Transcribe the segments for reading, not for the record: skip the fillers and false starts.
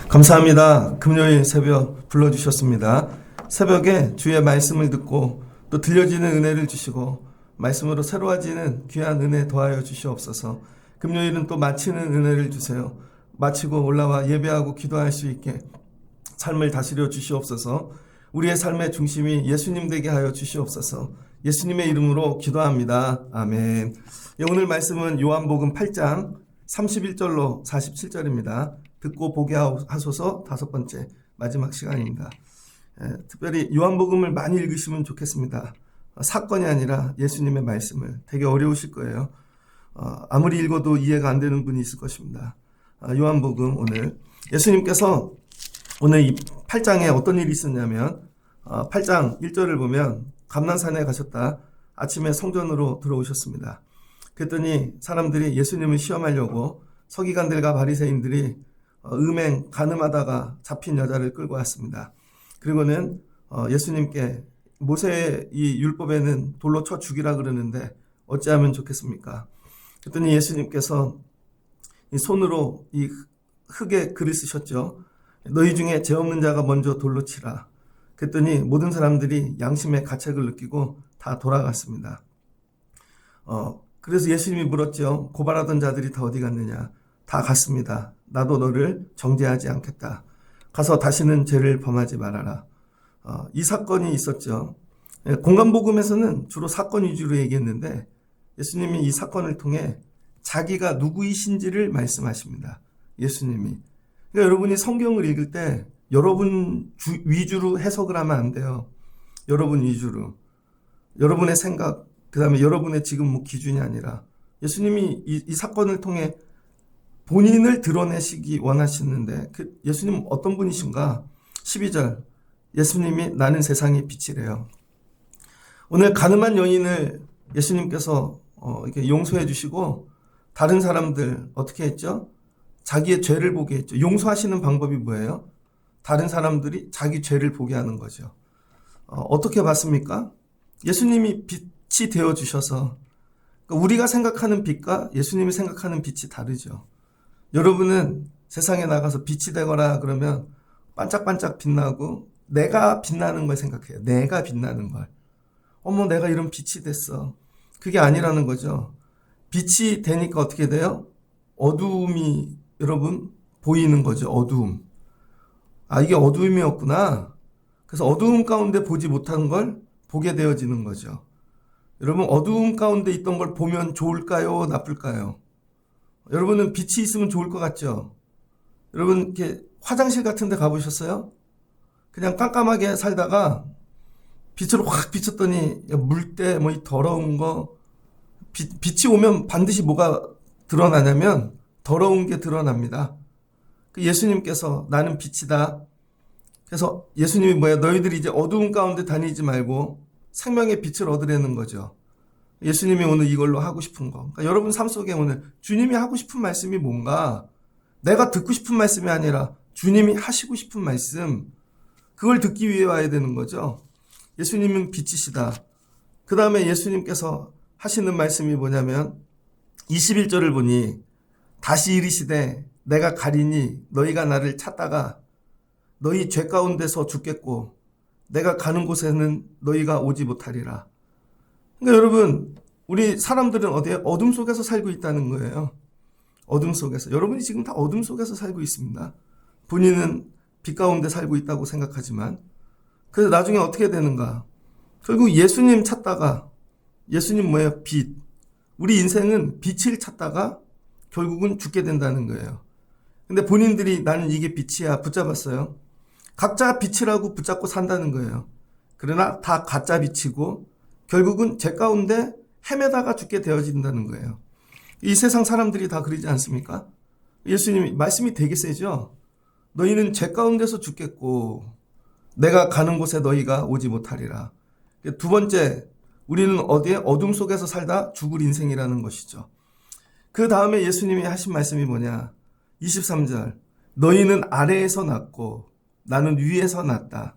감사합니다. 금요일 새벽 불러주셨습니다. 새벽에 주의 말씀을 듣고 또 들려지는 은혜를 주시고 말씀으로 새로워지는 귀한 은혜 더하여 주시옵소서. 금요일은 또 마치는 은혜를 주세요. 마치고 올라와 예배하고 기도할 수 있게 삶을 다스려 주시옵소서. 우리의 삶의 중심이 예수님 되게 하여 주시옵소서. 예수님의 이름으로 기도합니다. 아멘. 오늘 말씀은 요한복음 8장 31절로 47절입니다. 듣고 보게 하소서. 5번째 마지막 시간입니다. 특별히 요한복음을 많이 읽으시면 좋겠습니다. 사건이 아니라 예수님의 말씀을. 되게 어려우실 거예요. 아무리 읽어도 이해가 안 되는 분이 있을 것입니다. 요한복음 오늘 예수님께서 오늘 이 8장에 어떤 일이 있었냐면 8장 1절을 보면 감난산에 가셨다. 아침에 성전으로 들어오셨습니다. 그랬더니 사람들이 예수님을 시험하려고 서기관들과 바리새인들이 음행 간음하다가 잡힌 여자를 끌고 왔습니다. 그리고는 예수님께 모세의 이 율법에는 돌로 쳐 죽이라 그러는데 어찌하면 좋겠습니까? 그랬더니 예수님께서 이 손으로 이 흙에 글을 쓰셨죠. 너희 중에 죄 없는 자가 먼저 돌로 치라. 그랬더니 모든 사람들이 양심의 가책을 느끼고 다 돌아갔습니다. 그래서 예수님이 물었죠. 고발하던 자들이 다 어디 갔느냐? 다 갔습니다. 나도 너를 정죄하지 않겠다. 가서 다시는 죄를 범하지 말아라. 이 사건이 있었죠. 공간복음에서는 주로 사건 위주로 얘기했는데 예수님이 이 사건을 통해 자기가 누구이신지를 말씀하십니다. 예수님이. 그러니까 여러분이 성경을 읽을 때 여러분 위주로 해석을 하면 안 돼요. 여러분 위주로. 여러분의 생각, 그 다음에 여러분의 지금 기준이 아니라 예수님이 이 사건을 통해 본인을 드러내시기 원하시는데 예수님 어떤 분이신가? 12절 예수님이 나는 세상의 빛이래요. 오늘 가늠한 여인을 예수님께서 이렇게 용서해 주시고 다른 사람들 어떻게 했죠? 자기의 죄를 보게 했죠. 용서하시는 방법이 뭐예요? 다른 사람들이 자기 죄를 보게 하는 거죠. 어떻게 봤습니까? 예수님이 빛이 되어 주셔서 그러니까 우리가 생각하는 빛과 예수님이 생각하는 빛이 다르죠. 여러분은 세상에 나가서 빛이 되거나 그러면 반짝반짝 빛나고 내가 빛나는 걸 생각해요. 내가 빛나는 걸. 어머 내가 이런 빛이 됐어. 그게 아니라는 거죠. 빛이 되니까 어떻게 돼요? 어두움이 여러분 보이는 거죠. 어두움. 이게 어두움이었구나. 그래서 어두움 가운데 보지 못한 걸 보게 되어지는 거죠. 여러분 어두움 가운데 있던 걸 보면 좋을까요? 나쁠까요? 여러분은 빛이 있으면 좋을 것 같죠? 여러분 이렇게 화장실 같은 데 가보셨어요? 그냥 깜깜하게 살다가 빛으로 확 비쳤더니 물때 이 더러운 거 빛이 오면 반드시 뭐가 드러나냐면 더러운 게 드러납니다. 예수님께서 나는 빛이다. 그래서 예수님이 뭐야? 너희들이 이제 어두운 가운데 다니지 말고 생명의 빛을 얻으려는 거죠. 예수님이 오늘 이걸로 하고 싶은 거. 그러니까 여러분 삶 속에 오늘 주님이 하고 싶은 말씀이 뭔가 내가 듣고 싶은 말씀이 아니라 주님이 하시고 싶은 말씀 그걸 듣기 위해 와야 되는 거죠. 예수님은 빛이시다. 그 다음에 예수님께서 하시는 말씀이 뭐냐면 21절을 보니 다시 이르시되 내가 가리니 너희가 나를 찾다가 너희 죄 가운데서 죽겠고 내가 가는 곳에는 너희가 오지 못하리라. 그러니까 여러분 우리 사람들은 어디에? 어둠 속에서 살고 있다는 거예요. 어둠 속에서. 여러분이 지금 다 어둠 속에서 살고 있습니다. 본인은 빛 가운데 살고 있다고 생각하지만 그래서 나중에 어떻게 되는가? 결국 예수님 찾다가 예수님 뭐예요? 빛. 우리 인생은 빛을 찾다가 결국은 죽게 된다는 거예요. 근데 본인들이 나는 이게 빛이야 붙잡았어요. 각자 빛이라고 붙잡고 산다는 거예요. 그러나 다 가짜 빛이고 결국은 죄 가운데 헤매다가 죽게 되어진다는 거예요. 이 세상 사람들이 다 그러지 않습니까? 예수님이 말씀이 되게 세죠. 너희는 죄 가운데서 죽겠고 내가 가는 곳에 너희가 오지 못하리라. 두 번째, 우리는 어디에? 어둠 속에서 살다 죽을 인생이라는 것이죠. 그 다음에 예수님이 하신 말씀이 뭐냐? 23절. 너희는 아래에서 났고 나는 위에서 났다.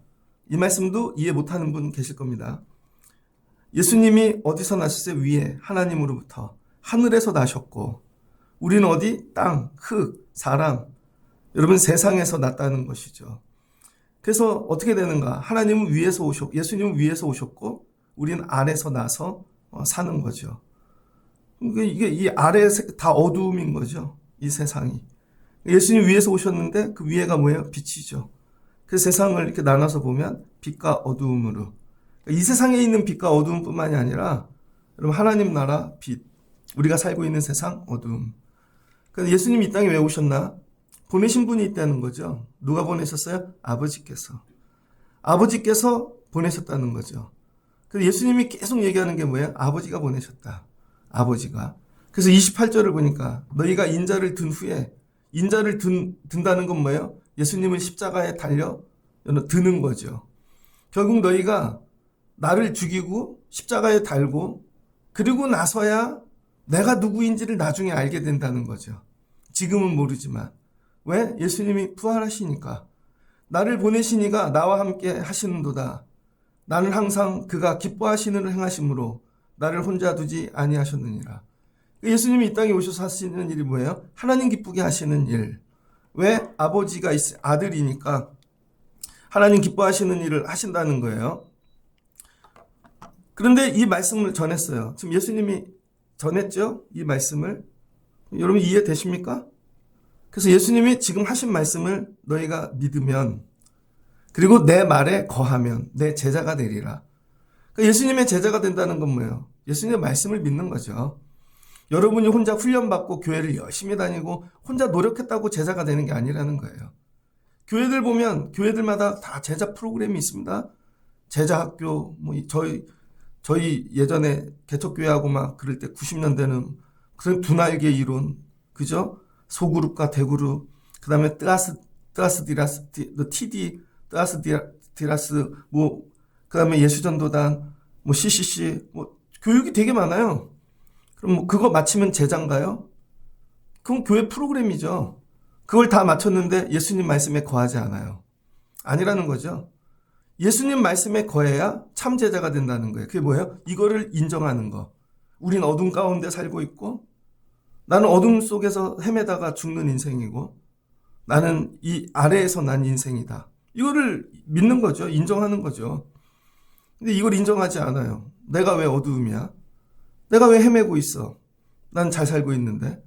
이 말씀도 이해 못하는 분 계실 겁니다. 예수님이 어디서 나셨어요? 위에 하나님으로부터 하늘에서 나셨고 우리는 어디? 땅, 흙, 사람, 여러분 세상에서 났다는 것이죠. 그래서 어떻게 되는가? 하나님은 위에서 오셨고 예수님은 위에서 오셨고 우리는 아래에서 나서 사는 거죠. 이게 이 아래 다 어두움인 거죠. 이 세상이. 예수님 위에서 오셨는데 그 위에가 뭐예요? 빛이죠. 그 세상을 이렇게 나눠서 보면 빛과 어두움으로. 이 세상에 있는 빛과 어두움뿐만이 아니라 여러분 하나님 나라 빛, 우리가 살고 있는 세상 어두움. 그래서 예수님이 이 땅에 왜 오셨나? 보내신 분이 있다는 거죠. 누가 보내셨어요? 아버지께서. 아버지께서 보내셨다는 거죠. 그래서 예수님이 계속 얘기하는 게 뭐예요? 아버지가 보내셨다. 아버지가. 그래서 28절을 보니까 너희가 인자를 든 후에 인자를 든다는 건 뭐예요? 예수님을 십자가에 달려 드는 거죠. 결국 너희가 나를 죽이고 십자가에 달고 그리고 나서야 내가 누구인지를 나중에 알게 된다는 거죠. 지금은 모르지만. 왜? 예수님이 부활하시니까. 나를 보내시니가 나와 함께 하시는도다. 나는 항상 그가 기뻐하시는 일을 행하심으로 나를 혼자 두지 아니하셨느니라. 예수님이 이 땅에 오셔서 하시는 일이 뭐예요? 하나님 기쁘게 하시는 일. 왜? 아버지가 아들이니까 하나님 기뻐하시는 일을 하신다는 거예요. 그런데 이 말씀을 전했어요. 지금 예수님이 전했죠? 이 말씀을. 여러분 이해되십니까? 그래서 예수님이 지금 하신 말씀을 너희가 믿으면 그리고 내 말에 거하면 내 제자가 되리라. 그러니까 예수님의 제자가 된다는 건 뭐예요? 예수님의 말씀을 믿는 거죠. 여러분이 혼자 훈련받고 교회를 열심히 다니고 혼자 노력했다고 제자가 되는 게 아니라는 거예요. 교회들 보면 교회들마다 다 제자 프로그램이 있습니다. 제자 학교, 뭐 저희 예전에 개척교회하고 막 그럴 때 90년대는 그런 두 날개 이론, 그죠? 소그룹과 대그룹, 그 다음에 뜨아스 디라스, TD, 뜨아스 디라스, 뭐, 그 다음에 예수전도단, 뭐 CCC, 뭐 교육이 되게 많아요. 그럼 뭐 그거 마치면 제자인가요? 그건 교회 프로그램이죠. 그걸 다 마쳤는데 예수님 말씀에 거하지 않아요. 아니라는 거죠. 예수님 말씀에 거해야 참 제자가 된다는 거예요. 그게 뭐예요? 이거를 인정하는 거. 우린 어둠 가운데 살고 있고 나는 어둠 속에서 헤매다가 죽는 인생이고 나는 이 아래에서 난 인생이다. 이거를 믿는 거죠. 인정하는 거죠. 근데 이걸 인정하지 않아요. 내가 왜 어두움이야? 내가 왜 헤매고 있어? 난 잘 살고 있는데.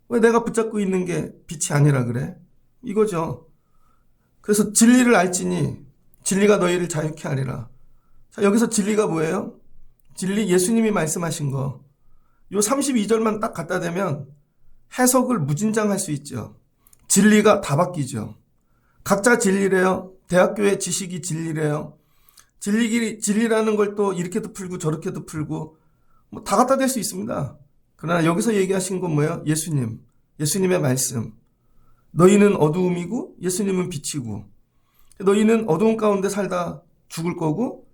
왜 내가 붙잡고 있는 게 빛이 아니라 그래? 이거죠. 그래서 진리를 알지니 진리가 너희를 자유케 하리라. 자, 여기서 진리가 뭐예요? 진리 예수님이 말씀하신 거. 요 32절만 딱 갖다 대면 해석을 무진장할 수 있죠. 진리가 다 바뀌죠. 각자 진리래요. 대학교의 지식이 진리래요. 진리라는 걸 또 이렇게도 풀고 저렇게도 풀고 뭐 다 갖다 댈 수 있습니다. 그러나 여기서 얘기하신 건 뭐예요? 예수님의 말씀. 너희는 어두움이고 예수님은 빛이고 너희는 어두움 가운데 살다 죽을 거고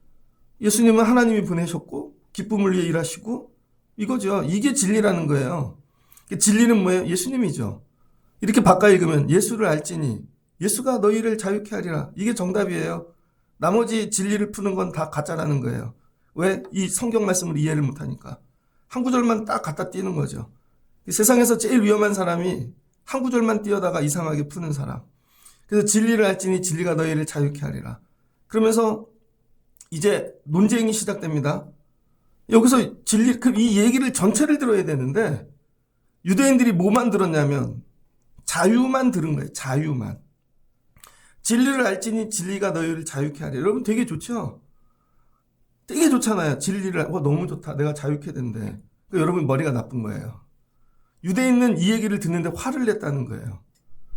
예수님은 하나님이 보내셨고 기쁨을 위해 일하시고 이거죠. 이게 진리라는 거예요. 진리는 뭐예요? 예수님이죠. 이렇게 바꿔 읽으면 예수를 알지니 예수가 너희를 자유케 하리라. 이게 정답이에요. 나머지 진리를 푸는 건 다 가짜라는 거예요. 왜? 이 성경 말씀을 이해를 못하니까. 한 구절만 딱 갖다 띄는 거죠. 세상에서 제일 위험한 사람이 한 구절만 띄어다가 이상하게 푸는 사람. 그래서 진리를 알지니 진리가 너희를 자유케 하리라. 그러면서 이제 논쟁이 시작됩니다. 여기서 이 얘기를 전체를 들어야 되는데 유대인들이 뭐만 들었냐면 자유만 들은 거예요. 자유만. 진리를 알지니 진리가 너희를 자유케 하리라. 여러분 되게 좋죠? 되게 좋잖아요. 진리를 너무 좋다. 내가 자유케 된대. 여러분 머리가 나쁜 거예요. 유대인은 이 얘기를 듣는데 화를 냈다는 거예요.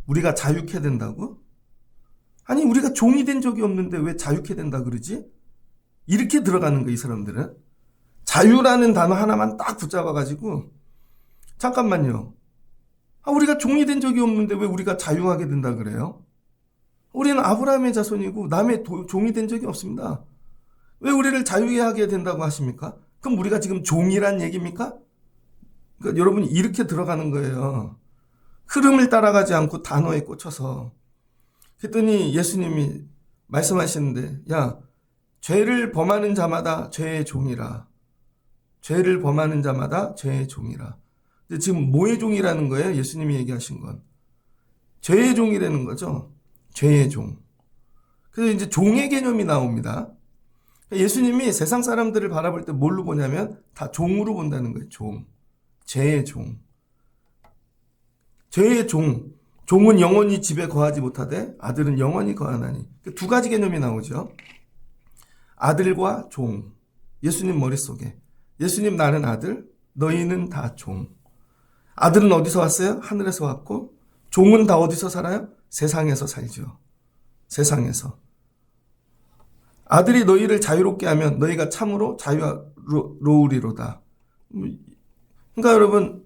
우리가 자유케 된다고? 아니 우리가 종이 된 적이 없는데 왜 자유케 된다 그러지? 이렇게 들어가는 거예요. 이 사람들은. 자유라는 단어 하나만 딱 붙잡아가지고 잠깐만요. 우리가 종이 된 적이 없는데 왜 우리가 자유하게 된다 그래요? 우리는 아브라함의 자손이고 남의 종이 된 적이 없습니다. 왜 우리를 자유하게 하게 된다고 하십니까? 그럼 우리가 지금 종이란 얘기입니까? 그러니까 여러분이 이렇게 들어가는 거예요. 흐름을 따라가지 않고 단어에 꽂혀서. 그랬더니 예수님이 말씀하시는데 야 죄를 범하는 자마다 죄의 종이라. 죄를 범하는 자마다 죄의 종이라. 근데 지금 뭐의 종이라는 거예요? 예수님이 얘기하신 건. 죄의 종이라는 거죠. 죄의 종. 그래서 이제 종의 개념이 나옵니다. 예수님이 세상 사람들을 바라볼 때 뭘로 보냐면 다 종으로 본다는 거예요. 종. 죄의 종. 죄의 종. 종은 영원히 집에 거하지 못하되 아들은 영원히 거하나니. 두 가지 개념이 나오죠. 아들과 종. 예수님 머릿속에. 예수님 나는 아들, 너희는 다 종. 아들은 어디서 왔어요? 하늘에서 왔고, 종은 다 어디서 살아요? 세상에서 살죠. 세상에서. 아들이 너희를 자유롭게 하면 너희가 참으로 자유로우리로다. 그러니까 여러분,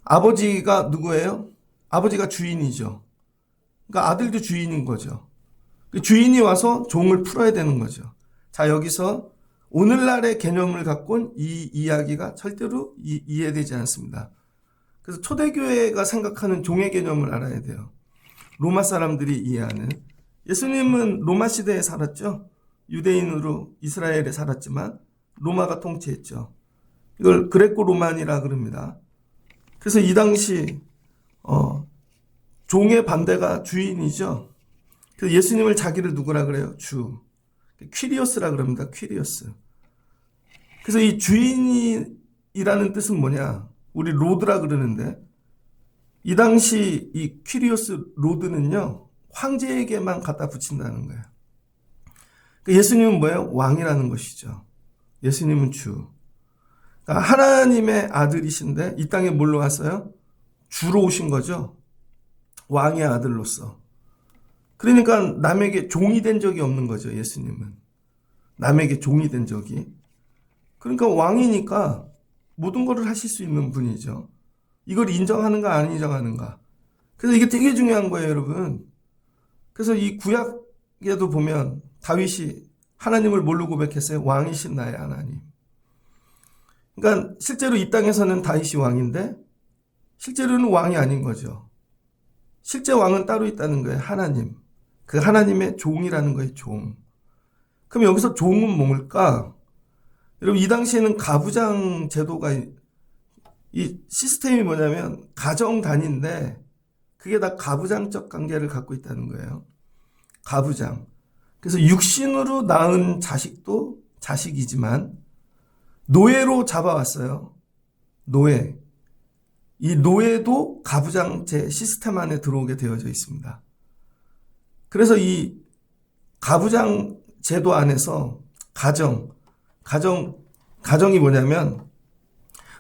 아버지가 누구예요? 아버지가 주인이죠. 그러니까 아들도 주인인 거죠. 주인이 와서 종을 풀어야 되는 거죠. 자, 여기서 오늘날의 개념을 갖고 온 이 이야기가 절대로 이해되지 않습니다. 그래서 초대교회가 생각하는 종의 개념을 알아야 돼요. 로마 사람들이 이해하는. 예수님은 로마 시대에 살았죠. 유대인으로 이스라엘에 살았지만 로마가 통치했죠. 이걸 그레코 로만이라 그럽니다. 그래서 이 당시 종의 반대가 주인이죠. 그래서 예수님을 자기를 누구라 그래요? 주. 퀴리오스라 그럽니다. 퀴리오스. 그래서 이 주인이라는 뜻은 뭐냐? 우리 로드라 그러는데 이 당시 이 퀴리오스 로드는요. 황제에게만 갖다 붙인다는 거예요. 예수님은 뭐예요? 왕이라는 것이죠. 예수님은 주. 그러니까 하나님의 아들이신데 이 땅에 뭘로 왔어요? 주로 오신 거죠. 왕의 아들로서. 그러니까 남에게 종이 된 적이 없는 거죠. 예수님은. 남에게 종이 된 적이. 그러니까 왕이니까 모든 것을 하실 수 있는 분이죠. 이걸 인정하는가 안 인정하는가. 그래서 이게 되게 중요한 거예요, 여러분. 그래서 이 구약에도 보면 다윗이 하나님을 뭘로 고백했어요? 왕이신 나의 하나님. 그러니까 실제로 이 땅에서는 다윗이 왕인데 실제로는 왕이 아닌 거죠. 실제 왕은 따로 있다는 거예요. 하나님. 그 하나님의 종이라는 거예요. 종. 그럼 여기서 종은 뭘까? 여러분 이 당시에는 가부장 제도가 이 시스템이 뭐냐면 가정 단위인데 그게 다 가부장적 관계를 갖고 있다는 거예요. 가부장. 그래서 육신으로 낳은 자식도 자식이지만 노예로 잡아왔어요. 노예. 이 노예도 가부장제 시스템 안에 들어오게 되어져 있습니다. 그래서 이 가부장 제도 안에서 가정이 뭐냐면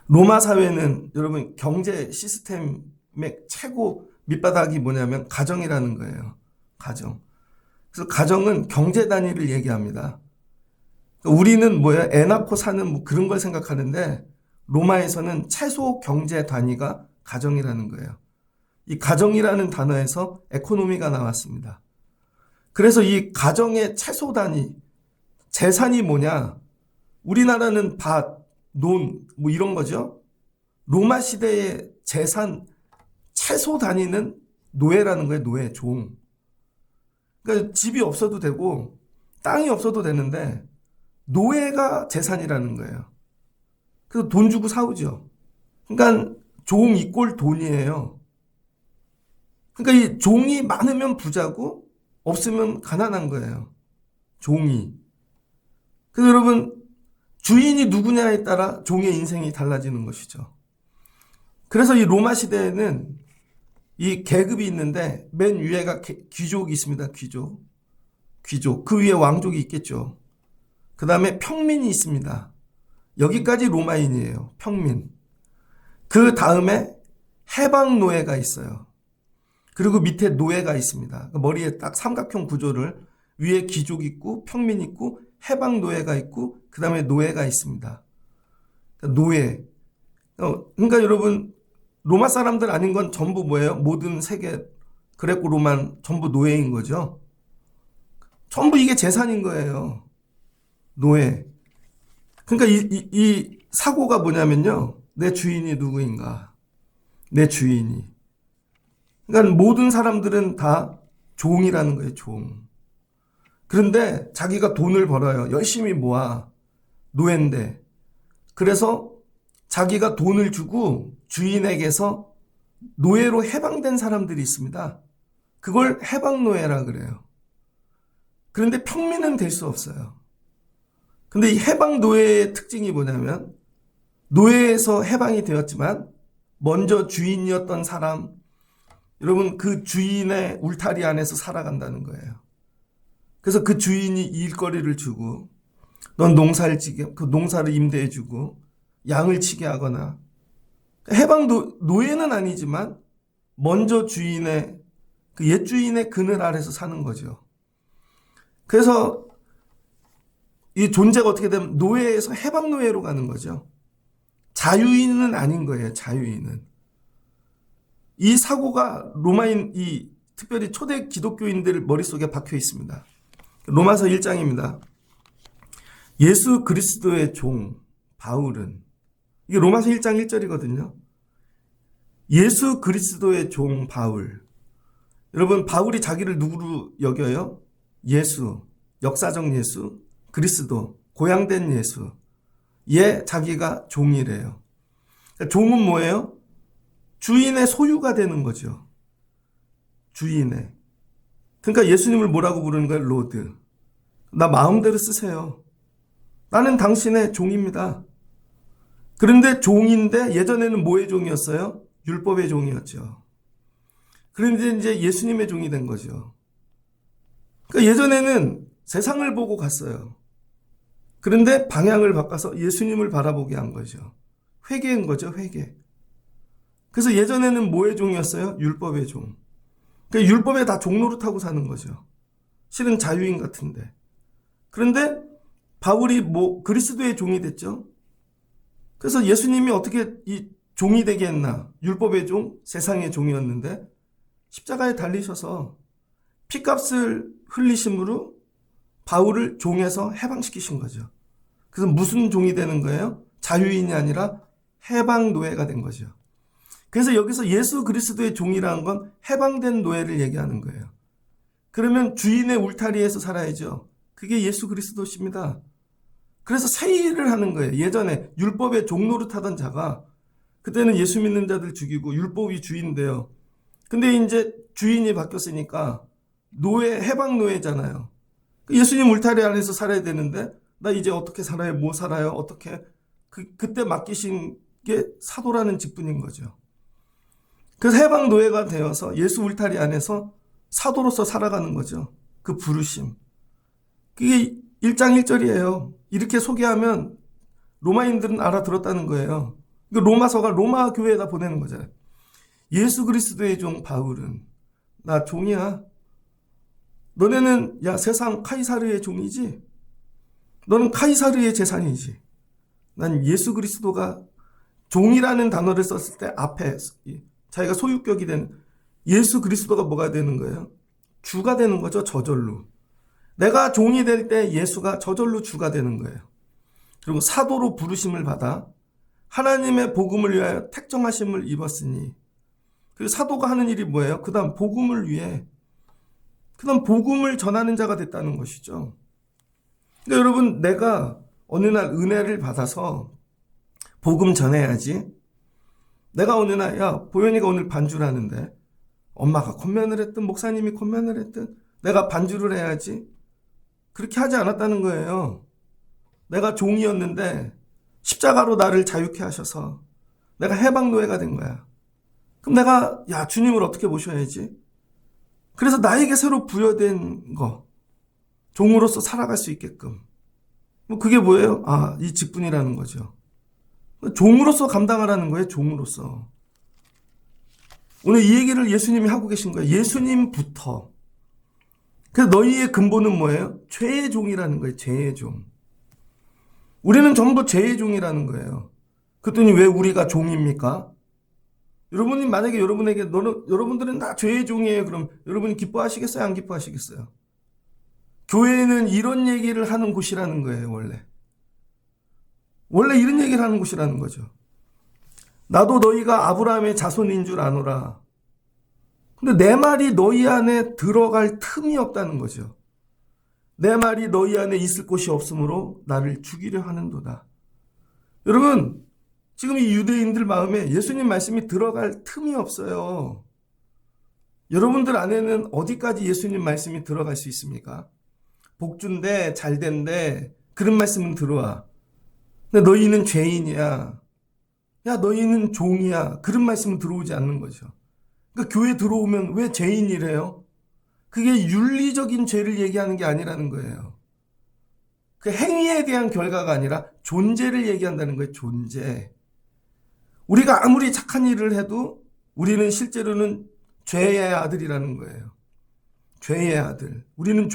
로마 사회는 여러분 경제 시스템의 최고 밑바닥이 뭐냐면 가정이라는 거예요. 가정. 그래서 가정은 경제 단위를 얘기합니다. 우리는 뭐야? 애 낳고 사는 뭐 그런 걸 생각하는데 로마에서는 최소 경제 단위가 가정이라는 거예요. 이 가정이라는 단어에서 에코노미가 나왔습니다. 그래서 이 가정의 최소 단위, 재산이 뭐냐? 우리나라는 밭, 논, 뭐 이런 거죠. 로마 시대의 재산 최소 단위는 노예라는 거예요. 노예, 종. 그러니까 집이 없어도 되고 땅이 없어도 되는데 노예가 재산이라는 거예요. 그래서 돈 주고 사오죠. 그러니까 종 이꼴 돈이에요. 그러니까 이 종이 많으면 부자고 없으면 가난한 거예요. 종이. 그래서 여러분 주인이 누구냐에 따라 종의 인생이 달라지는 것이죠. 그래서 이 로마 시대에는 이 계급이 있는데 맨 위에가 귀족이 있습니다. 귀족. 그 위에 왕족이 있겠죠. 그 다음에 평민이 있습니다. 여기까지 로마인이에요. 평민. 그 다음에 해방 노예가 있어요. 그리고 밑에 노예가 있습니다. 머리에 딱 삼각형 구조를 위에 귀족 있고 평민 있고 해방 노예가 있고 그 다음에 노예가 있습니다. 노예. 그러니까 여러분 로마 사람들 아닌 건 전부 뭐예요? 모든 세계 그레코 로만 전부 노예인 거죠. 전부 이게 재산인 거예요. 노예. 그러니까 이 사고가 뭐냐면요. 내 주인이 누구인가? 내 주인이. 그러니까 모든 사람들은 다 종이라는 거예요. 종. 그런데 자기가 돈을 벌어요. 열심히 모아. 노예인데. 그래서 자기가 돈을 주고 주인에게서 노예로 해방된 사람들이 있습니다. 그걸 해방노예라 그래요. 그런데 평민은 될 수 없어요. 근데 이 해방노예의 특징이 뭐냐면 노예에서 해방이 되었지만 먼저 주인이었던 사람, 여러분 그 주인의 울타리 안에서 살아간다는 거예요. 그래서 그 주인이 일거리를 주고 넌 농사를 지게, 그 농사를 임대해 주고 양을 치게 하거나 해방 노예는 아니지만 먼저 주인의 그 옛 주인의 그늘 아래서 사는 거죠. 그래서 이 존재가 어떻게 되면 노예에서 해방 노예로 가는 거죠. 자유인은 아닌 거예요. 자유인은. 이 사고가 로마인 이 특별히 초대 기독교인들 머릿속에 박혀 있습니다. 로마서 1장입니다. 예수 그리스도의 종 바울은, 이게 로마서 1장 1절이거든요. 예수 그리스도의 종 바울. 여러분 바울이 자기를 누구로 여겨요? 예수, 역사적 예수, 그리스도, 고향된 예수. 얘 자기가 종이래요. 종은 뭐예요? 주인의 소유가 되는 거죠. 주인의. 그러니까 예수님을 뭐라고 부르는 거예요? 로드. 나 마음대로 쓰세요. 나는 당신의 종입니다. 그런데 종인데 예전에는 뭐의 종이었어요? 율법의 종이었죠. 그런데 이제 예수님의 종이 된 거죠. 그러니까 예전에는 세상을 보고 갔어요. 그런데 방향을 바꿔서 예수님을 바라보게 한 거죠. 회개인 거죠, 회개. 그래서 예전에는 뭐의 종이었어요? 율법의 종. 그러니까 율법에 다 종노릇하고 사는 거죠. 실은 자유인 같은데. 그런데 바울이 그리스도의 종이 됐죠. 그래서 예수님이 어떻게 이 종이 되게 했나? 율법의 종, 세상의 종이었는데 십자가에 달리셔서 피값을 흘리심으로 바울을 종에서 해방시키신 거죠. 그래서 무슨 종이 되는 거예요? 자유인이 아니라 해방 노예가 된 거죠. 그래서 여기서 예수 그리스도의 종이라는 건 해방된 노예를 얘기하는 거예요. 그러면 주인의 울타리에서 살아야죠. 그게 예수 그리스도십니다. 그래서 새 일을 하는 거예요. 예전에 율법의 종노릇하던 자가 그때는 예수 믿는 자들 죽이고 율법이 주인인데요. 근데 이제 주인이 바뀌었으니까 노예, 해방 노예잖아요. 예수님 울타리 안에서 살아야 되는데 나 이제 어떻게 살아요? 뭐 살아요? 어떻게? 그때 맡기신 게 사도라는 직분인 거죠. 그래서 해방 노예가 되어서 예수 울타리 안에서 사도로서 살아가는 거죠. 그 부르심. 그게 1장 1절이에요. 이렇게 소개하면 로마인들은 알아들었다는 거예요. 로마서가 로마 교회에다 보내는 거잖아요. 예수 그리스도의 종 바울은 나 종이야. 너네는 야 세상 카이사르의 종이지. 너는 카이사르의 재산이지. 난 예수 그리스도가 종이라는 단어를 썼을 때 앞에 자기가 소유격이 된 예수 그리스도가 뭐가 되는 거예요? 주가 되는 거죠. 저절로. 내가 종이 될 때 예수가 저절로 주가 되는 거예요. 그리고 사도로 부르심을 받아 하나님의 복음을 위하여 택정하심을 입었으니, 그리고 사도가 하는 일이 뭐예요? 그 다음 복음을 위해, 그 다음 복음을 전하는 자가 됐다는 것이죠. 그러니까 여러분, 내가 어느 날 은혜를 받아서 복음 전해야지. 내가 어느 날, 야, 보현이가 오늘 반주를 하는데 엄마가 콘면을 했든 목사님이 콘면을 했든 내가 반주를 해야지. 그렇게 하지 않았다는 거예요. 내가 종이었는데 십자가로 나를 자유케 하셔서 내가 해방노예가 된 거야. 그럼 내가 야 주님을 어떻게 모셔야지? 그래서 나에게 새로 부여된 거, 종으로서 살아갈 수 있게끔. 그게 뭐예요? 아, 이 직분이라는 거죠. 종으로서 감당하라는 거예요. 종으로서. 오늘 이 얘기를 예수님이 하고 계신 거예요. 예수님부터. 그래서 너희의 근본은 뭐예요? 죄의 종이라는 거예요. 죄의 종. 우리는 전부 죄의 종이라는 거예요. 그랬더니 왜 우리가 종입니까? 여러분이 만약에 여러분에게 여러분들은 다 죄의 종이에요. 그럼 여러분이 기뻐하시겠어요? 안 기뻐하시겠어요? 교회는 이런 얘기를 하는 곳이라는 거예요. 원래 이런 얘기를 하는 곳이라는 거죠. 나도 너희가 아브라함의 자손인 줄 아노라. 근데 내 말이 너희 안에 들어갈 틈이 없다는 거죠. 내 말이 너희 안에 있을 곳이 없으므로 나를 죽이려 하는도다. 여러분, 지금 이 유대인들 마음에 예수님 말씀이 들어갈 틈이 없어요. 여러분들 안에는 어디까지 예수님 말씀이 들어갈 수 있습니까? 복준데 잘된데 그런 말씀은 들어와. 근데 너희는 죄인이야. 야, 너희는 종이야. 그런 말씀은 들어오지 않는 거죠. 그러니까 교회 들어오면 왜 죄인이래요? 그게 윤리적인 죄를 얘기하는 게 아니라는 거예요. 그 행위에 대한 결과가 아니라 존재를 얘기한다는 거예요. 존재. 우리가 아무리 착한 일을 해도 우리는 실제로는 죄의 아들이라는 거예요. 죄의 아들. 우리는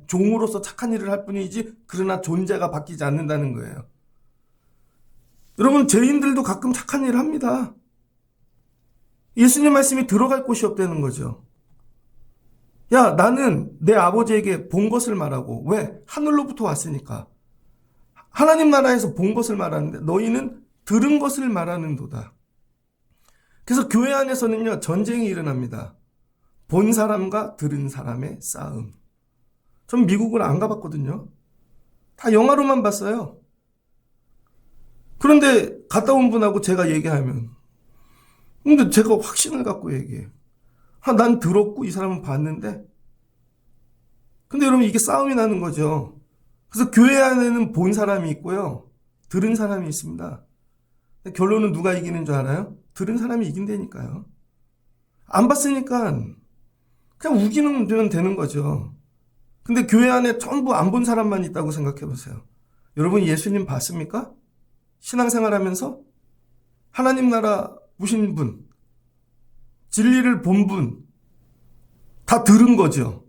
종으로서 착한 일을 할 뿐이지 그러나 존재가 바뀌지 않는다는 거예요. 여러분, 죄인들도 가끔 착한 일을 합니다. 예수님 말씀이 들어갈 곳이 없다는 거죠. 야, 나는 내 아버지에게 본 것을 말하고, 왜? 하늘로부터 왔으니까. 하나님 나라에서 본 것을 말하는데 너희는 들은 것을 말하는도다. 그래서 교회 안에서는요, 전쟁이 일어납니다. 본 사람과 들은 사람의 싸움. 전 미국을 안 가봤거든요. 다 영화로만 봤어요. 그런데 갔다 온 분하고 제가 얘기하면, 근데 제가 확신을 갖고 얘기해요. 난 들었고 이 사람은 봤는데. 근데 여러분, 이게 싸움이 나는 거죠. 그래서 교회 안에는 본 사람이 있고요, 들은 사람이 있습니다. 결론은 누가 이기는 줄 알아요? 들은 사람이 이긴다니까요. 안 봤으니까 그냥 우기면 되는 거죠. 근데 교회 안에 전부 안 본 사람만 있다고 생각해 보세요. 여러분, 예수님 봤습니까? 신앙생활 하면서 하나님 나라 보신 분, 진리를 본 분, 다 들은 거죠.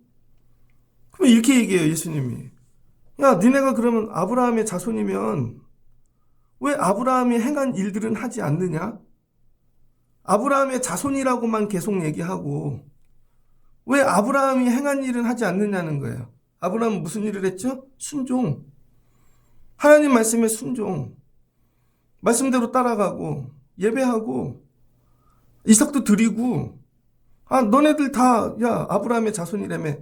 그럼 이렇게 얘기해요, 예수님이. 야, 니네가 그러면 아브라함의 자손이면 왜 아브라함이 행한 일들은 하지 않느냐? 아브라함의 자손이라고만 계속 얘기하고 왜 아브라함이 행한 일은 하지 않느냐는 거예요. 아브라함은 무슨 일을 했죠? 순종. 하나님 말씀에 순종. 말씀대로 따라가고 예배하고 이삭도 드리고, 너네들 다, 야, 아브라함의 자손이라며.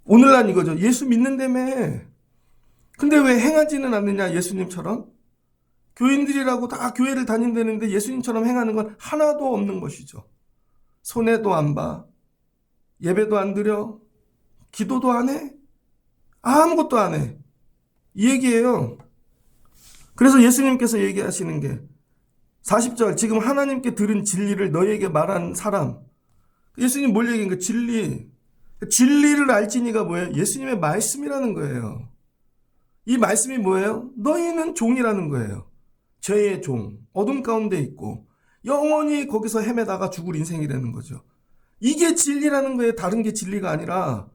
오늘날 이거죠. 예수 믿는다며. 근데 왜 행하지는 않느냐, 예수님처럼? 교인들이라고 다 교회를 다닌다는데 예수님처럼 행하는 건 하나도 없는 것이죠. 손해도 안 봐. 예배도 안 드려. 기도도 안 해. 아무것도 안 해. 이 얘기예요. 그래서 예수님께서 얘기하시는 게 40절, 지금 하나님께 들은 진리를 너희에게 말한 사람. 예수님 뭘 얘기한 거예요? 진리. 진리를 알지니가 뭐예요? 예수님의 말씀이라는 거예요. 이 말씀이 뭐예요? 너희는 종이라는 거예요. 죄의 종, 어둠 가운데 있고 영원히 거기서 헤매다가 죽을 인생이라는 거죠. 이게 진리라는 거예요. 다른 게 진리가 아니라.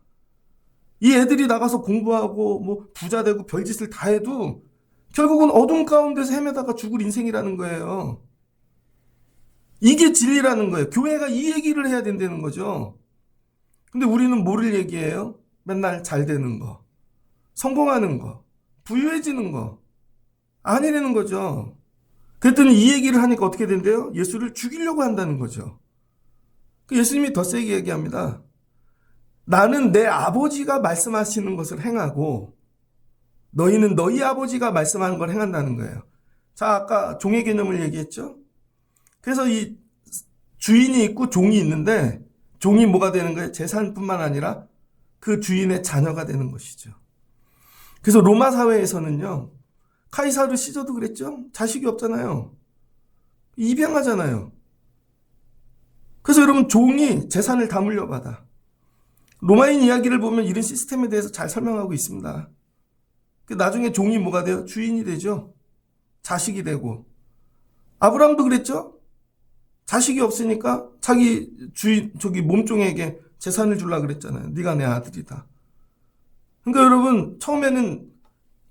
이 애들이 나가서 공부하고 뭐 부자 되고 별짓을 다 해도 결국은 어둠 가운데서 헤매다가 죽을 인생이라는 거예요. 이게 진리라는 거예요. 교회가 이 얘기를 해야 된다는 거죠. 근데 우리는 뭐를 얘기해요? 맨날 잘 되는 거, 성공하는 거, 부유해지는 거. 아니라는 거죠. 그랬더니 이 얘기를 하니까 어떻게 된대요? 예수를 죽이려고 한다는 거죠. 예수님이 더 세게 얘기합니다. 나는 내 아버지가 말씀하시는 것을 행하고 너희는 너희 아버지가 말씀하는 걸 행한다는 거예요. 자, 아까 종의 개념을 얘기했죠? 그래서 이 주인이 있고 종이 있는데 종이 뭐가 되는 거예요? 재산뿐만 아니라 그 주인의 자녀가 되는 것이죠. 그래서 로마 사회에서는요, 카이사르 시저도 그랬죠? 자식이 없잖아요. 입양하잖아요. 그래서 여러분, 종이 재산을 다 물려받아. 로마인 이야기를 보면 이런 시스템에 대해서 잘 설명하고 있습니다. 나중에 종이 뭐가 돼요? 주인이 되죠. 자식이 되고. 아브라함도 그랬죠? 자식이 없으니까 자기 주인, 몸종에게 재산을 주려고 그랬잖아요. 네가 내 아들이다. 그러니까 여러분, 처음에는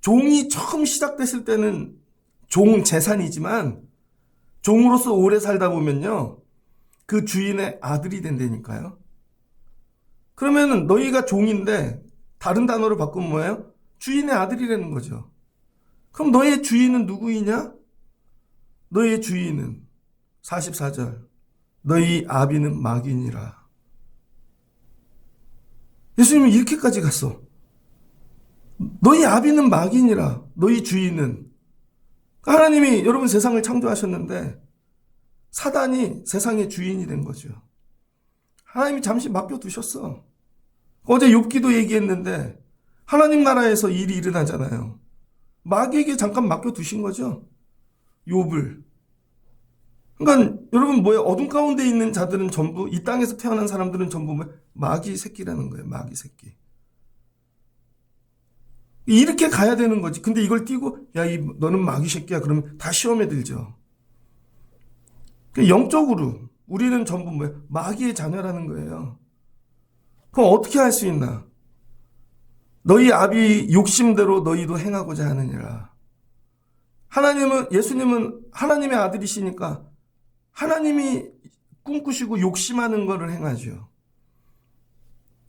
종이 처음 시작됐을 때는 종 재산이지만 종으로서 오래 살다 보면요, 그 주인의 아들이 된다니까요. 그러면은 너희가 종인데 다른 단어로 바꾸면 뭐예요? 주인의 아들이라는 거죠. 그럼 너의 주인은 누구이냐? 너의 주인은 44절, 너희 아비는 마귀니라. 예수님이 이렇게까지 갔어. 너희 아비는 마귀니라. 너희 주인은. 하나님이 여러분 세상을 창조하셨는데 사단이 세상의 주인이 된 거죠. 하나님이 잠시 맡겨두셨어. 어제 욥기도 얘기했는데 하나님 나라에서 일이 일어나잖아요. 마귀에게 잠깐 맡겨두신 거죠. 욥을. 그러니까 여러분 뭐예요? 어둠 가운데 있는 자들은 전부, 이 땅에서 태어난 사람들은 전부 마귀 새끼라는 거예요. 마귀 새끼. 이렇게 가야 되는 거지. 근데 이걸 띄고 야, 너는 마귀 새끼야. 그러면 다 시험에 들죠. 영적으로 우리는 전부 마귀의 자녀라는 거예요. 그럼 어떻게 할 수 있나? 너희 아비 욕심대로 너희도 행하고자 하느니라. 예수님은 하나님의 아들이시니까 하나님이 꿈꾸시고 욕심하는 것을 행하죠.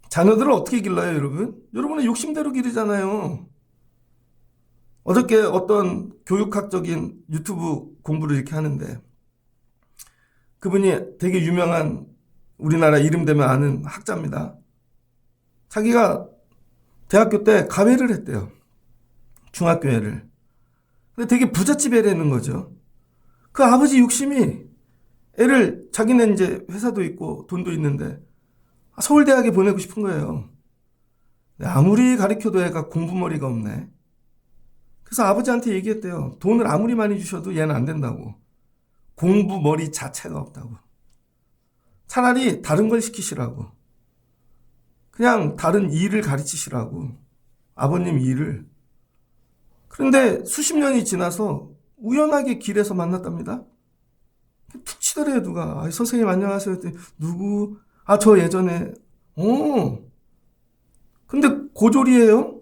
자녀들을 어떻게 길러요, 여러분? 여러분은 욕심대로 기르잖아요. 어저께 어떤 교육학적인 유튜브 공부를 이렇게 하는데 그분이 되게 유명한 우리나라 이름 되면 아는 학자입니다. 자기가 대학교 때 가회를 했대요. 중학교회를. 근데 되게 부잣집 애라는 거죠. 그 아버지 욕심이 애를 자기는 이제 회사도 있고 돈도 있는데 서울대학에 보내고 싶은 거예요. 아무리 가르쳐도 애가 공부머리가 없네. 그래서 아버지한테 얘기했대요. 돈을 아무리 많이 주셔도 얘는 안 된다고. 공부머리 자체가 없다고. 차라리 다른 걸 시키시라고. 그냥 다른 일을 가르치시라고. 아버님 일을. 그런데 수십 년이 지나서 우연하게 길에서 만났답니다. 툭 치더래요, 누가. 선생님 안녕하세요. 누구? 저 예전에. 근데 고졸이에요?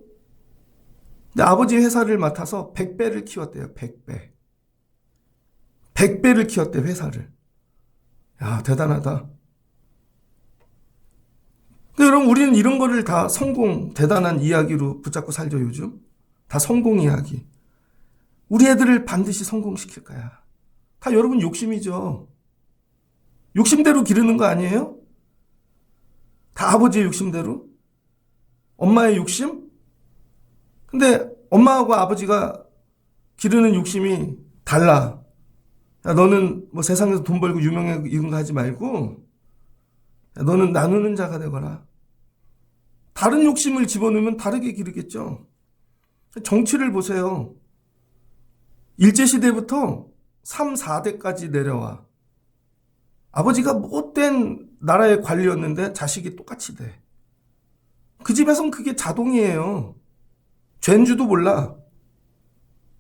근데 아버지 회사를 맡아서 100배를 키웠대요, 100배. 100배를 키웠대, 회사를. 야, 대단하다. 근데 여러분, 우리는 이런 거를 다 대단한 이야기로 붙잡고 살죠, 요즘. 다 성공 이야기. 우리 애들을 반드시 성공시킬 거야. 다 여러분 욕심이죠. 욕심대로 기르는 거 아니에요? 다 아버지의 욕심대로? 엄마의 욕심? 근데 엄마하고 아버지가 기르는 욕심이 달라. 야, 너는 뭐 세상에서 돈 벌고 유명해 이런 거 하지 말고 야, 너는 나누는 자가 되거라. 다른 욕심을 집어넣으면 다르게 기르겠죠. 정치를 보세요. 일제시대부터 3, 4대까지 내려와. 아버지가 못된 나라의 관리였는데 자식이 똑같이 돼. 그 집에선 그게 자동이에요. 죄인지도 몰라.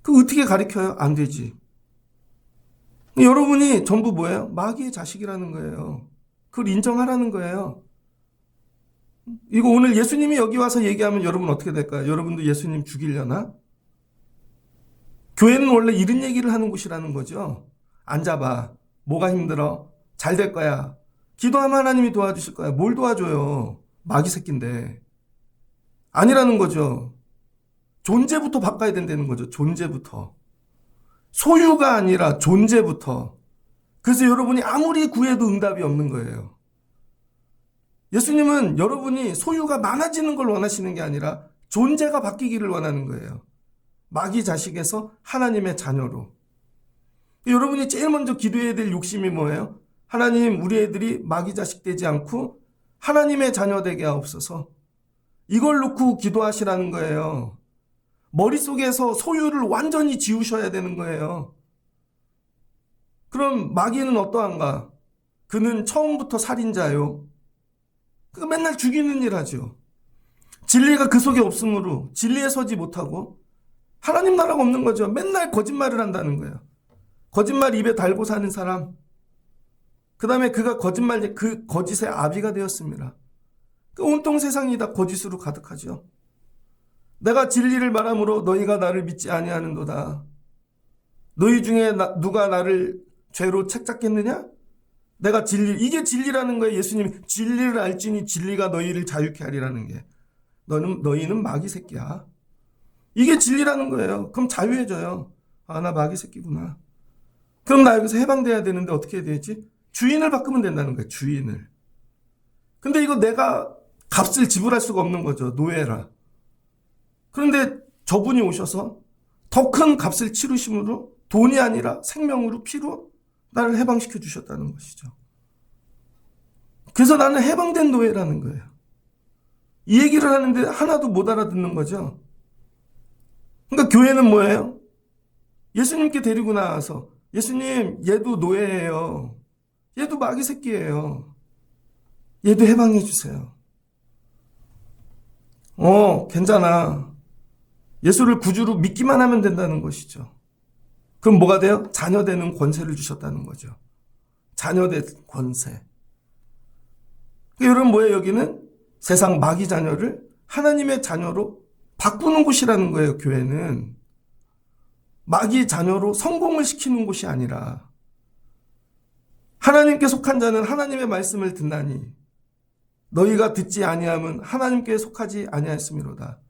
그 어떻게 가르쳐요? 안 되지. 여러분이 전부 뭐예요? 마귀의 자식이라는 거예요. 그걸 인정하라는 거예요. 이거 오늘 예수님이 여기 와서 얘기하면 여러분 어떻게 될까요? 여러분도 예수님 죽이려나? 교회는 원래 이런 얘기를 하는 곳이라는 거죠. 앉아봐. 뭐가 힘들어? 잘 될 거야. 기도하면 하나님이 도와주실 거야. 뭘 도와줘요? 마귀 새끼인데. 아니라는 거죠. 존재부터 바꿔야 된다는 거죠. 존재부터. 소유가 아니라 존재부터. 그래서 여러분이 아무리 구해도 응답이 없는 거예요. 예수님은 여러분이 소유가 많아지는 걸 원하시는 게 아니라 존재가 바뀌기를 원하는 거예요. 마귀 자식에서 하나님의 자녀로. 여러분이 제일 먼저 기도해야 될 욕심이 뭐예요? 하나님, 우리 애들이 마귀 자식 되지 않고 하나님의 자녀 되게 하옵소서. 이걸 놓고 기도하시라는 거예요. 머릿속에서 소유를 완전히 지우셔야 되는 거예요. 그럼 마귀는 어떠한가? 그는 처음부터 살인자요. 그 맨날 죽이는 일 하죠. 진리가 그 속에 없으므로 진리에 서지 못하고 하나님 나라가 없는 거죠. 맨날 거짓말을 한다는 거예요. 거짓말 입에 달고 사는 사람. 그 다음에 그가 그 거짓의 아비가 되었습니다. 그 온통 세상이 다 거짓으로 가득하죠. 내가 진리를 말함으로 너희가 나를 믿지 아니하는도다. 너희 중에 누가 나를 죄로 책잡겠느냐? 내가 이게 진리라는 거예요. 예수님이 진리를 알지니 진리가 너희를 자유케 하리라는 게. 너희는 마귀 새끼야. 이게 진리라는 거예요. 그럼 자유해져요. 나 마귀 새끼구나. 그럼 나 여기서 해방돼야 되는데 어떻게 해야 되지? 주인을 바꾸면 된다는 거예요. 주인을. 근데 이거 내가 값을 지불할 수가 없는 거죠. 노예라. 그런데 저분이 오셔서 더 큰 값을 치르심으로 돈이 아니라 생명으로 피로 나를 해방시켜 주셨다는 것이죠. 그래서 나는 해방된 노예라는 거예요. 이 얘기를 하는데 하나도 못 알아듣는 거죠. 그러니까 교회는 뭐예요? 예수님께 데리고 나와서 예수님, 얘도 노예예요. 얘도 마귀 새끼예요. 얘도 해방해 주세요. 괜찮아. 예수를 구주로 믿기만 하면 된다는 것이죠. 그럼 뭐가 돼요? 자녀되는 권세를 주셨다는 거죠. 자녀된 권세. 여러분 뭐예요? 여기는 세상 마귀 자녀를 하나님의 자녀로 바꾸는 곳이라는 거예요. 교회는 마귀 자녀로 성공을 시키는 곳이 아니라 하나님께 속한 자는 하나님의 말씀을 듣나니 너희가 듣지 아니하면 하나님께 속하지 아니하였음이로다.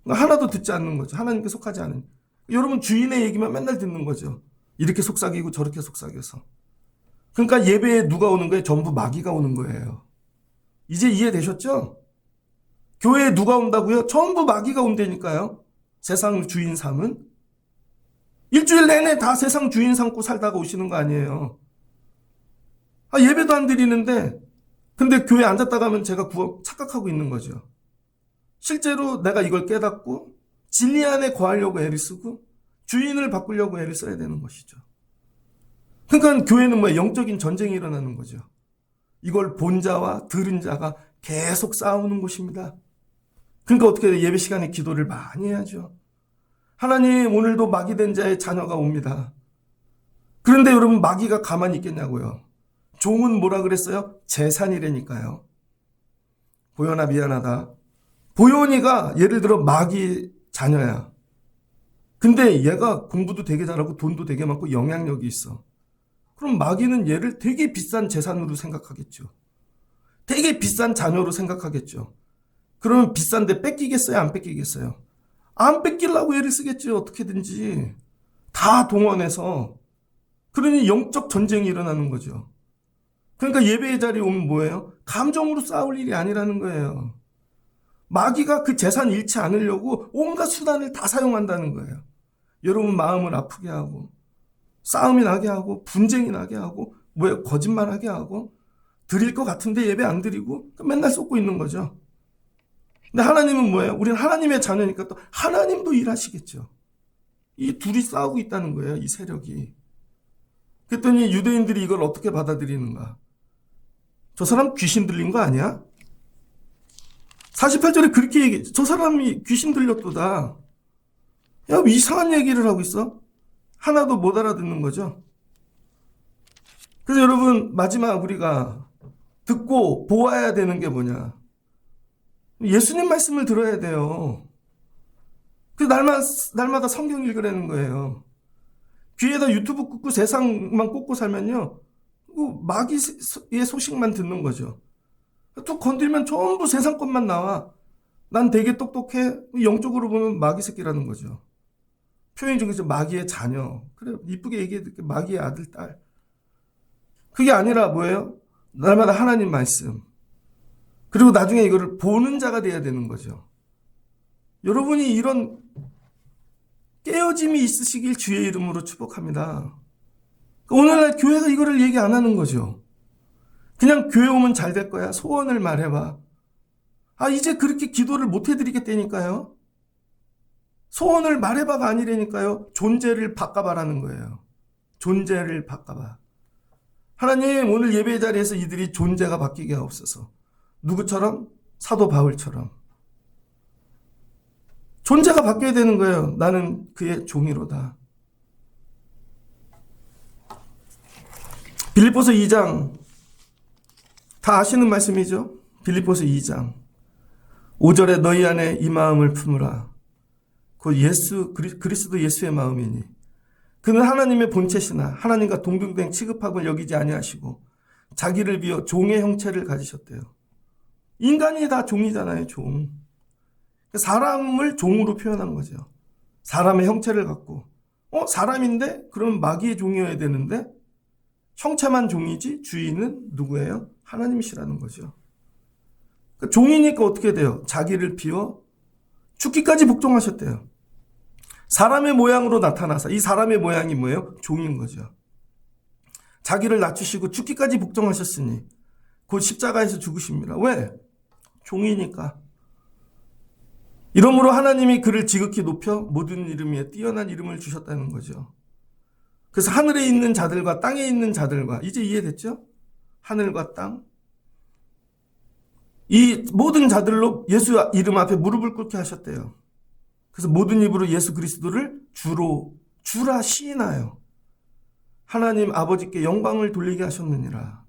하나도 듣지 않는 거죠. 하나님께 속하지 않은. 여러분 주인의 얘기만 맨날 듣는 거죠. 이렇게 속삭이고 저렇게 속삭여서. 그러니까 예배에 누가 오는 거예요? 전부 마귀가 오는 거예요. 이제 이해되셨죠? 교회에 누가 온다고요? 전부 마귀가 온다니까요. 세상 주인 삼은. 일주일 내내 다 세상 주인 삼고 살다가 오시는 거 아니에요. 예배도 안 드리는데 근데 교회에 앉았다 가면 제가 착각하고 있는 거죠. 실제로 내가 이걸 깨닫고 진리 안에 거하려고 애를 쓰고 주인을 바꾸려고 애를 써야 되는 것이죠. 그러니까 교회는 뭐예요? 영적인 전쟁이 일어나는 거죠. 이걸 본 자와 들은 자가 계속 싸우는 곳입니다. 그러니까 어떻게 해요? 예배 시간에 기도를 많이 해야죠. 하나님, 오늘도 마귀 된 자의 자녀가 옵니다. 그런데 여러분 마귀가 가만히 있겠냐고요. 종은 뭐라 그랬어요? 재산이라니까요. 보현아 미안하다. 보현이가 예를 들어 마귀 자녀야. 근데 얘가 공부도 되게 잘하고 돈도 되게 많고 영향력이 있어. 그럼 마귀는 얘를 되게 비싼 재산으로 생각하겠죠. 되게 비싼 자녀로 생각하겠죠. 그러면 비싼데 뺏기겠어요? 안 뺏기겠어요? 안 뺏기려고 얘를 쓰겠죠. 어떻게든지. 다 동원해서. 그러니 영적 전쟁이 일어나는 거죠. 그러니까 예배의 자리에 오면 뭐예요? 감정으로 싸울 일이 아니라는 거예요. 마귀가 그 재산 잃지 않으려고 온갖 수단을 다 사용한다는 거예요. 여러분 마음을 아프게 하고 싸움이 나게 하고 분쟁이 나게 하고 거짓말하게 하고 드릴 것 같은데 예배 안 드리고 맨날 쏟고 있는 거죠. 근데 하나님은 뭐예요? 우리는 하나님의 자녀니까 또 하나님도 일하시겠죠. 이 둘이 싸우고 있다는 거예요. 이 세력이. 그랬더니 유대인들이 이걸 어떻게 받아들이는가? 저 사람 귀신 들린 거 아니야? 48절에 그렇게 얘기해. 저 사람이 귀신 들렸도다. 야, 이상한 얘기를 하고 있어? 하나도 못 알아듣는 거죠. 그래서 여러분 마지막 우리가 듣고 보아야 되는 게 뭐냐? 예수님 말씀을 들어야 돼요. 그래서 날마다 성경 읽으라는 거예요. 귀에다 유튜브 꽂고 세상만 꽂고 살면요. 마귀의 소식만 듣는 거죠. 또 건들면 전부 세상 것만 나와. 난 되게 똑똑해. 영적으로 보면 마귀 새끼라는 거죠. 표현이 중에서 마귀의 자녀. 그래, 이쁘게 얘기해드릴게. 마귀의 아들, 딸. 그게 아니라 뭐예요? 날마다 하나님 말씀. 그리고 나중에 이거를 보는 자가 돼야 되는 거죠. 여러분이 이런 깨어짐이 있으시길 주의 이름으로 축복합니다. 오늘날 교회가 이거를 얘기 안 하는 거죠. 그냥 교회 오면 잘 될 거야. 소원을 말해봐. 이제 그렇게 기도를 못 해드리겠다니까요. 소원을 말해봐가 아니라니까요. 존재를 바꿔봐라는 거예요. 존재를 바꿔봐. 하나님, 오늘 예배 자리에서 이들이 존재가 바뀌게 하옵소서. 누구처럼? 사도 바울처럼. 존재가 바뀌어야 되는 거예요. 나는 그의 종이로다. 빌립보서 2장 다 아시는 말씀이죠. 빌립보서 2장 5절에 너희 안에 이 마음을 품으라. 곧 그리스도 예수의 마음이니 그는 하나님의 본체시나 하나님과 동등된 취급함을 여기지 아니하시고 자기를 비워 종의 형체를 가지셨대요. 인간이 다 종이잖아요. 종. 사람을 종으로 표현한 거죠. 사람의 형체를 갖고 사람인데 그럼 마귀의 종이어야 되는데 형체만 종이지 주인은 누구예요? 하나님이시라는 거죠. 종이니까 어떻게 돼요? 자기를 비워 죽기까지 복종하셨대요. 사람의 모양으로 나타나서, 이 사람의 모양이 뭐예요? 종인 거죠. 자기를 낮추시고 죽기까지 복종하셨으니 곧 십자가에서 죽으십니다. 왜? 종이니까. 이러므로 하나님이 그를 지극히 높여 모든 이름 위에 뛰어난 이름을 주셨다는 거죠. 그래서 하늘에 있는 자들과 땅에 있는 자들과, 이제 이해됐죠? 하늘과 땅, 이 모든 자들로 예수 이름 앞에 무릎을 꿇게 하셨대요. 그래서 모든 입으로 예수 그리스도를 주라 시인하여 하나님 아버지께 영광을 돌리게 하셨느니라.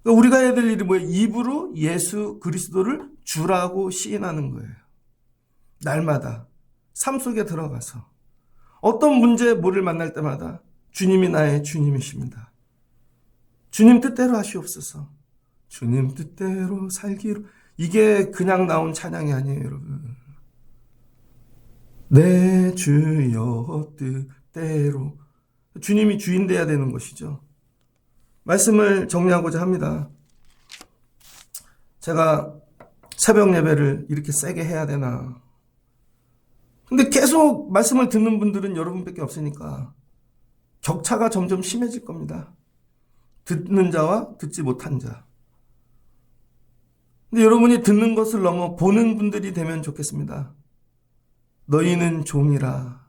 그러니까 우리가 해야 될 일이 뭐예요? 입으로 예수 그리스도를 주라고 시인하는 거예요. 날마다 삶 속에 들어가서 어떤 문제 뭐를 만날 때마다 주님이 나의 주님이십니다. 주님 뜻대로 하시옵소서. 주님 뜻대로 살기로. 이게 그냥 나온 찬양이 아니에요, 여러분. 내 주여 뜻대로. 주님이 주인 돼야 되는 것이죠. 말씀을 정리하고자 합니다. 제가 새벽 예배를 이렇게 세게 해야 되나. 근데 계속 말씀을 듣는 분들은 여러분밖에 없으니까 격차가 점점 심해질 겁니다. 듣는 자와 듣지 못한 자. 근데 여러분이 듣는 것을 넘어 보는 분들이 되면 좋겠습니다. 너희는 종이라.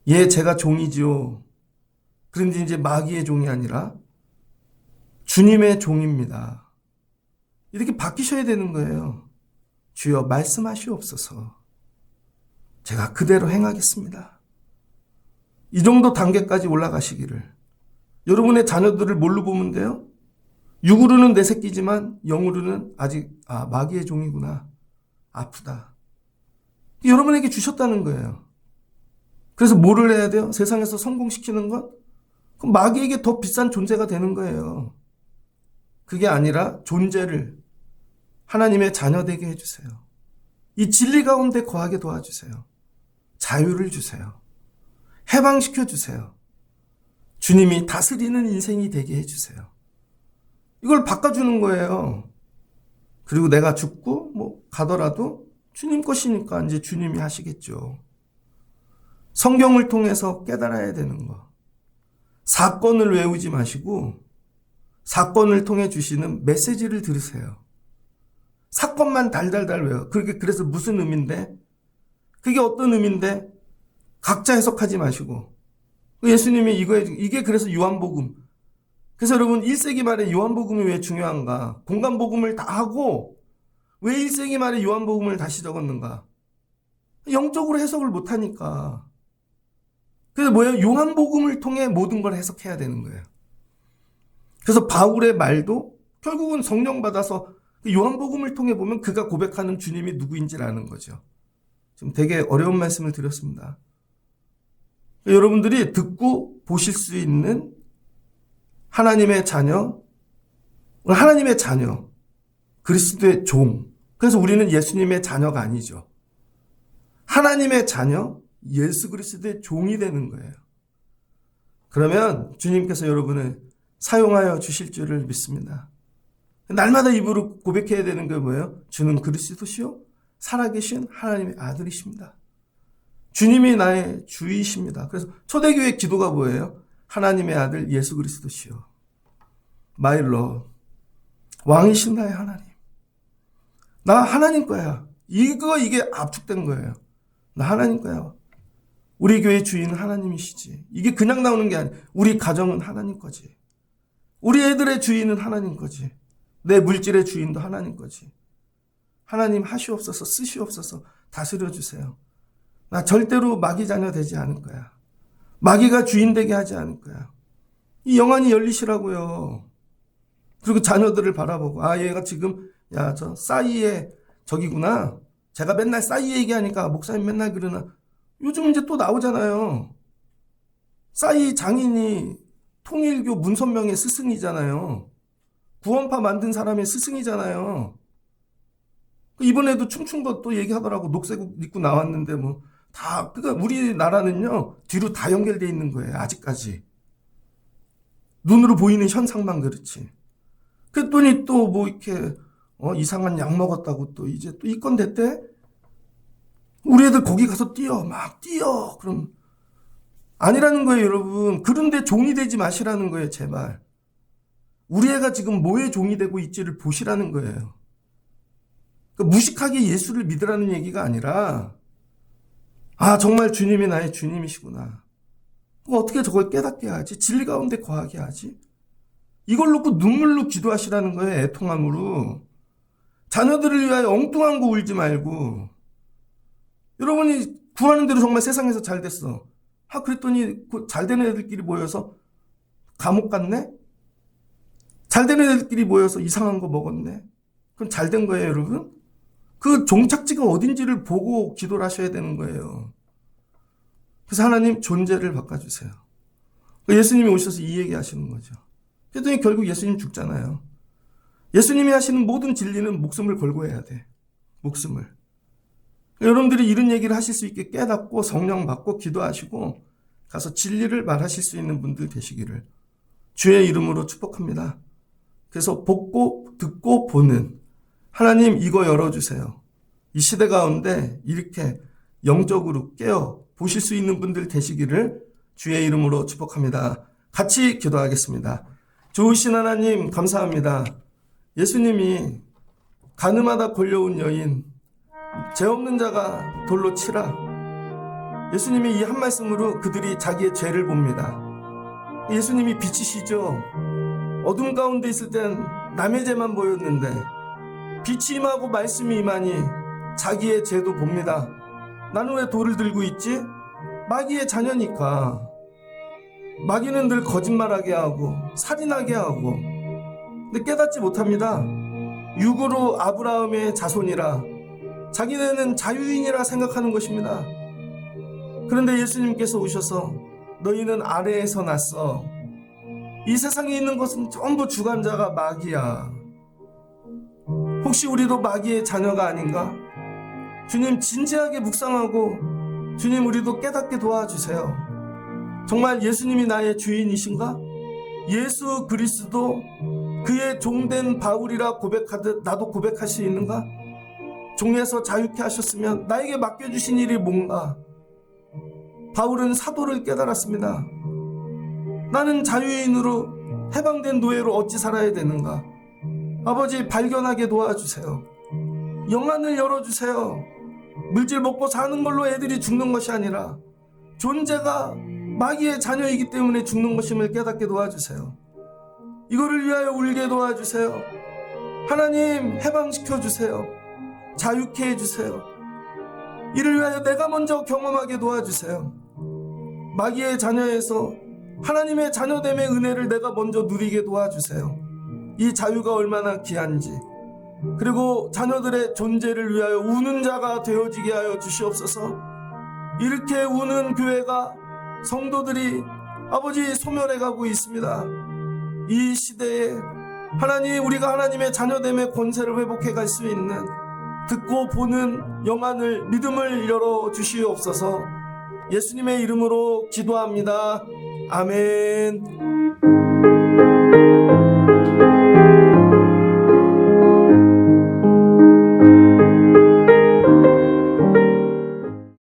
예, 제가 종이지요. 그런데 이제 마귀의 종이 아니라 주님의 종입니다. 이렇게 바뀌셔야 되는 거예요. 주여 말씀하시옵소서. 제가 그대로 행하겠습니다. 이 정도 단계까지 올라가시기를. 여러분의 자녀들을 뭘로 보면 돼요? 육으로는 내 새끼지만 영으로는 아직 마귀의 종이구나. 아프다. 여러분에게 주셨다는 거예요. 그래서 뭐를 해야 돼요? 세상에서 성공시키는 것? 그럼 마귀에게 더 비싼 존재가 되는 거예요. 그게 아니라 존재를 하나님의 자녀 되게 해주세요. 이 진리 가운데 거하게 도와주세요. 자유를 주세요. 해방시켜 주세요. 주님이 다스리는 인생이 되게 해주세요. 이걸 바꿔주는 거예요. 그리고 내가 죽고 가더라도 주님 것이니까 이제 주님이 하시겠죠. 성경을 통해서 깨달아야 되는 거. 사건을 외우지 마시고 사건을 통해 주시는 메시지를 들으세요. 사건만 달달달 외워. 그래서 무슨 의미인데? 그게 어떤 의미인데? 각자 해석하지 마시고. 예수님이 이게 그래서 요한복음. 그래서 여러분 1세기 말에 요한복음이 왜 중요한가? 공간복음을 다 하고 왜 1세기 말에 요한복음을 다시 적었는가? 영적으로 해석을 못하니까. 그래서 뭐예요? 요한복음을 통해 모든 걸 해석해야 되는 거예요. 그래서 바울의 말도 결국은 성령 받아서 요한복음을 통해 보면 그가 고백하는 주님이 누구인지를 아는 거죠. 지금 되게 어려운 말씀을 드렸습니다. 여러분들이 듣고 보실 수 있는 하나님의 자녀, 그리스도의 종. 그래서 우리는 예수님의 자녀가 아니죠. 하나님의 자녀, 예수 그리스도의 종이 되는 거예요. 그러면 주님께서 여러분을 사용하여 주실 줄을 믿습니다. 날마다 입으로 고백해야 되는 게 뭐예요? 주는 그리스도시요 살아계신 하나님의 아들이십니다. 주님이 나의 주이십니다. 그래서 초대교회 기도가 뭐예요? 하나님의 아들 예수 그리스도시요 My Lord, 왕이신 나의 하나님. 나 하나님 거야. 이게 압축된 거예요. 나 하나님 거야. 우리 교회 주인은 하나님이시지. 이게 그냥 나오는 게 아니야. 우리 가정은 하나님 거지. 우리 애들의 주인은 하나님 거지. 내 물질의 주인도 하나님 거지. 하나님 하시옵소서, 쓰시옵소서, 다스려 주세요. 나 절대로 마귀 자녀 되지 않을 거야. 마귀가 주인 되게 하지 않을 거야. 이 영안이 열리시라고요. 그리고 자녀들을 바라보고 얘가 지금 저 싸이의 저기구나. 제가 맨날 싸이 얘기하니까 목사님 맨날 그러나 요즘 이제 또 나오잖아요. 싸이 장인이 통일교 문선명의 스승이잖아요. 구원파 만든 사람의 스승이잖아요. 이번에도 춤춘 것도 얘기하더라고. 녹색 옷 입고 나왔는데 그러니까 우리나라는요 뒤로 다 연결되어 있는 거예요. 아직까지 눈으로 보이는 현상만 그렇지. 그랬더니 또 이렇게 이상한 약 먹었다고 또 이제 또 입건 됐대. 우리 애들 거기 가서 뛰어, 막 뛰어. 그럼 아니라는 거예요, 여러분. 그런데 종이 되지 마시라는 거예요, 제발. 우리 애가 지금 뭐에 종이 되고 있지를 보시라는 거예요. 그러니까 무식하게 예수를 믿으라는 얘기가 아니라, 아, 정말 주님이 나의 주님이시구나. 그럼 어떻게 저걸 깨닫게 하지? 진리 가운데 거하게 하지? 이걸 놓고 눈물로 기도하시라는 거예요, 애통함으로. 자녀들을 위하여 엉뚱한 거 울지 말고. 여러분이 구하는 대로 정말 세상에서 잘 됐어. 아, 그랬더니 잘 되는 애들끼리 모여서 감옥 갔네? 잘 되는 애들끼리 모여서 이상한 거 먹었네? 그럼 잘 된 거예요, 여러분? 그 종착지가 어딘지를 보고 기도를 하셔야 되는 거예요. 그래서 하나님 존재를 바꿔주세요. 예수님이 오셔서 이 얘기 하시는 거죠. 그랬더니 결국 예수님 죽잖아요. 예수님이 하시는 모든 진리는 목숨을 걸고 해야 돼. 목숨을. 여러분들이 이런 얘기를 하실 수 있게 깨닫고 성령 받고 기도하시고 가서 진리를 말하실 수 있는 분들 되시기를 주의 이름으로 축복합니다. 그래서 보고 듣고 보는 하나님 이거 열어주세요. 이 시대 가운데 이렇게 영적으로 깨어 보실 수 있는 분들 되시기를 주의 이름으로 축복합니다. 같이 기도하겠습니다. 좋으신 하나님 감사합니다. 예수님이 가늠하다 걸려온 여인 죄 없는 자가 돌로 치라. 예수님이 이 한 말씀으로 그들이 자기의 죄를 봅니다. 예수님이 빛이시죠. 어둠 가운데 있을 땐 남의 죄만 보였는데 빛이 임하고 말씀이 임하니 자기의 죄도 봅니다. 나는 왜 돌을 들고 있지? 마귀의 자녀니까. 마귀는 늘 거짓말하게 하고 살인하게 하고 근데 깨닫지 못합니다. 육으로 아브라함의 자손이라 자기네는 자유인이라 생각하는 것입니다. 그런데 예수님께서 오셔서 너희는 아래에서 났어. 이 세상에 있는 것은 전부 주관자가 마귀야. 혹시 우리도 마귀의 자녀가 아닌가? 주님 진지하게 묵상하고 주님 우리도 깨닫게 도와주세요. 정말 예수님이 나의 주인이신가? 예수 그리스도 그의 종된 바울이라 고백하듯 나도 고백할 수 있는가? 종에서 자유케 하셨으면 나에게 맡겨주신 일이 뭔가? 바울은 사도를 깨달았습니다. 나는 자유인으로 해방된 노예로 어찌 살아야 되는가? 아버지 발견하게 도와주세요. 영안을 열어주세요. 물질 먹고 사는 걸로 애들이 죽는 것이 아니라 존재가 마귀의 자녀이기 때문에 죽는 것임을 깨닫게 도와주세요. 이거를 위하여 울게 도와주세요. 하나님 해방시켜주세요. 자유케 해주세요. 이를 위하여 내가 먼저 경험하게 도와주세요. 마귀의 자녀에서 하나님의 자녀됨의 은혜를 내가 먼저 누리게 도와주세요. 이 자유가 얼마나 귀한지 그리고 자녀들의 존재를 위하여 우는 자가 되어지게 하여 주시옵소서. 이렇게 우는 교회가 성도들이 아버지 소멸해가고 있습니다. 이 시대에 하나님 우리가 하나님의 자녀됨의 권세를 회복해 갈 수 있는 듣고 보는 영안을 믿음을 열어 주시옵소서. 예수님의 이름으로 기도합니다. 아멘.